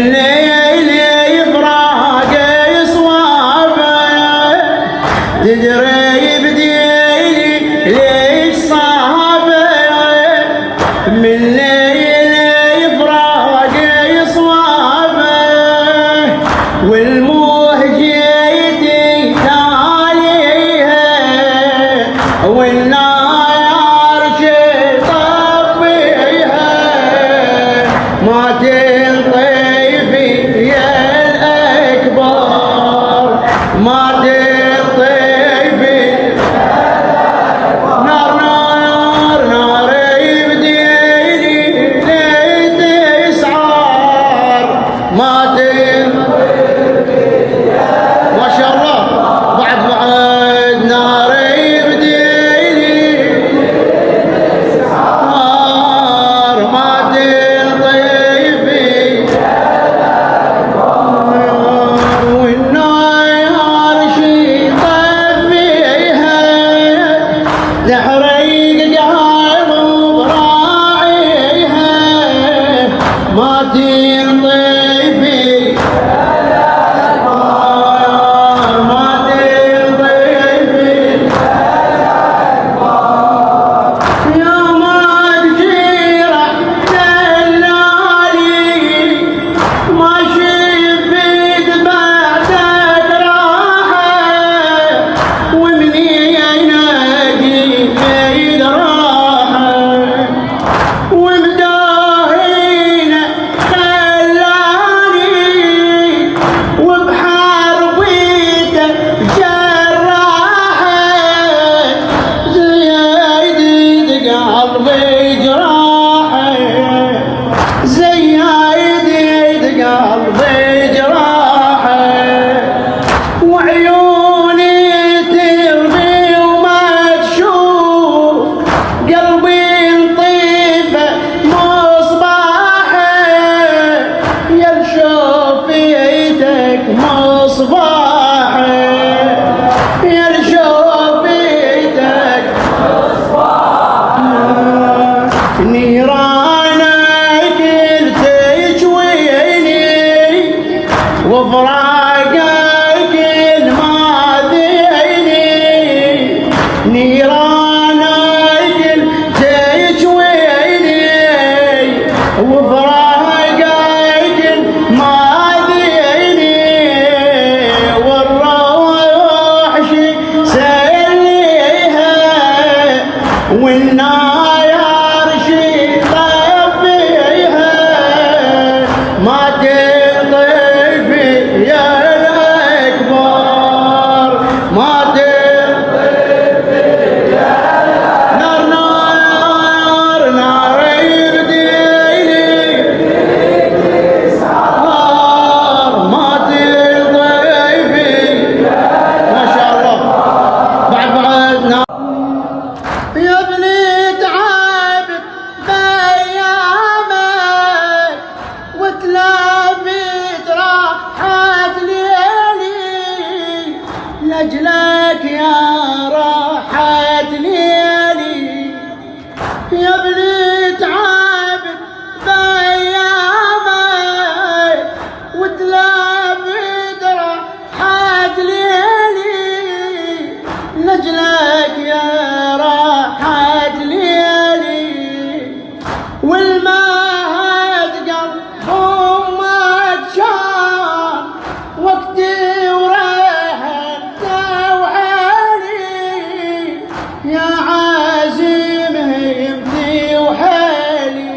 ليلي فراقي صوابه تدري بديلي ليش صابه من ليلي فراقي صوابه والمهجتي تاليها والنار طفيها ما تنطفي يا الأكبر ما تنطفي نار نار نار بديلي ليت اسعار ما تنطفي ما شاء الله بعد نار بديلي نار ما تنطفي والنار شي طفيها تحرق قلب براعيها ما تنطفي ما تنطفي يا ما تجيرح دلالي ما شفت بعدك راحة ومني ينادي بيد راحة ومداهينه خلاني وبحربيته جراحة زايد قلبي جراحة زايد قلبي جراحة وعيوني ترمي وما تشوف قلبي لطيفة مصباحه يا لشوفيتك مصباحه يا لشوفيتك نيرانك تشويني وفراقك الماذيني نيرانك تشويني وفراقك الماذيني والروح شي سليها والنار شي طفيها ما تنطفي يا الأكبر ما تنطفي يا نار نار نار بديلي نار ما تنطفي ما شاء الله بعد نار يا ابني تعبت بأيامك وتلافيت راحت ليلي لأجلك يا راحت ليلي يا ابني تعبت بأيامك وتلافيت راحت ليلي لأجلك يا راحت ليلي والمهد قلب امك شان وقتي وريحت وحالي يا عازم همتي وحالي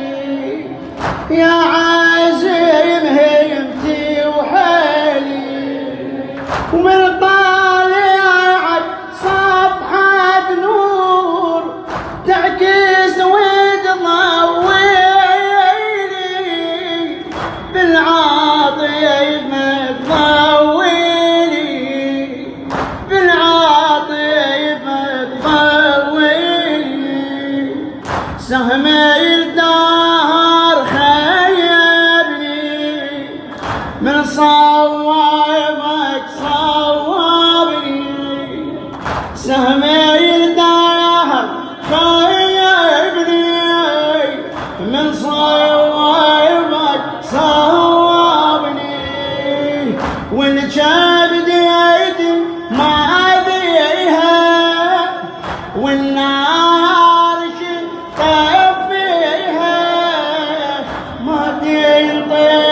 يا عازم همتي وحالي ومن طالعك صفحة نور تعكس وتضويلي بالعاطف متضويلي بالعاطف متضويلي سهمي الدهر خيبني من صوابك صوابني سهمي الدهر خيبني من صوابك صوابني طير